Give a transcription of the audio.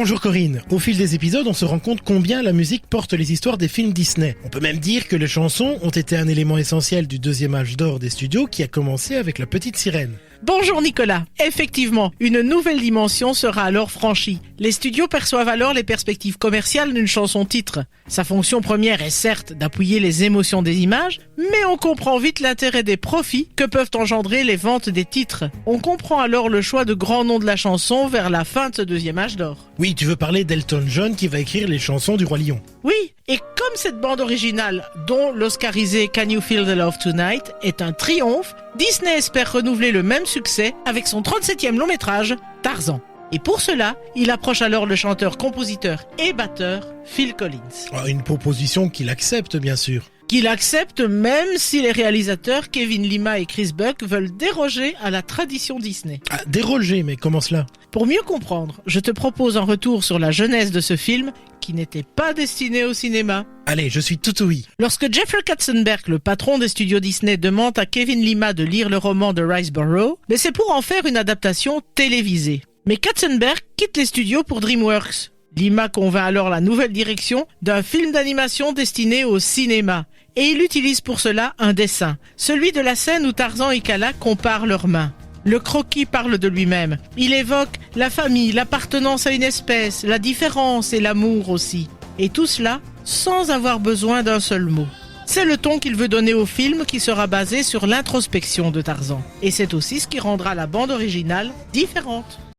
Bonjour Corinne, au fil des épisodes on se rend compte combien la musique porte les histoires des films Disney. On peut même dire que les chansons ont été un élément essentiel du deuxième âge d'or des studios qui a commencé avec La Petite Sirène. Bonjour Nicolas. Effectivement, une nouvelle dimension sera alors franchie. Les studios perçoivent alors les perspectives commerciales d'une chanson-titre. Sa fonction première est certes d'appuyer les émotions des images, mais on comprend vite l'intérêt des profits que peuvent engendrer les ventes des titres. On comprend alors le choix de grands noms de la chanson vers la fin de ce deuxième âge d'or. Oui, tu veux parler d'Elton John qui va écrire les chansons du Roi Lion. Oui, et comme cette bande originale, dont l'oscarisé Can You Feel the Love Tonight, est un triomphe, Disney espère renouveler le même succès avec son 37e long métrage, Tarzan. Et pour cela, il approche alors le chanteur, compositeur et batteur Phil Collins. Une proposition qu'il accepte bien sûr. Qu'il accepte même si les réalisateurs Kevin Lima et Chris Buck veulent déroger à la tradition Disney. Déroger, mais comment cela ? Pour mieux comprendre, je te propose un retour sur la genèse de ce film qui n'était pas destiné au cinéma. Allez, je suis tout oui. Lorsque Jeffrey Katzenberg, le patron des studios Disney, demande à Kevin Lima de lire le roman de Riceboro, mais c'est pour en faire une adaptation télévisée. Mais Katzenberg quitte les studios pour DreamWorks. Lima convainc alors la nouvelle direction d'un film d'animation destiné au cinéma. Et il utilise pour cela un dessin, celui de la scène où Tarzan et Kala comparent leurs mains. Le croquis parle de lui-même. Il évoque la famille, l'appartenance à une espèce, la différence et l'amour aussi. Et tout cela sans avoir besoin d'un seul mot. C'est le ton qu'il veut donner au film qui sera basé sur l'introspection de Tarzan. Et c'est aussi ce qui rendra la bande originale différente.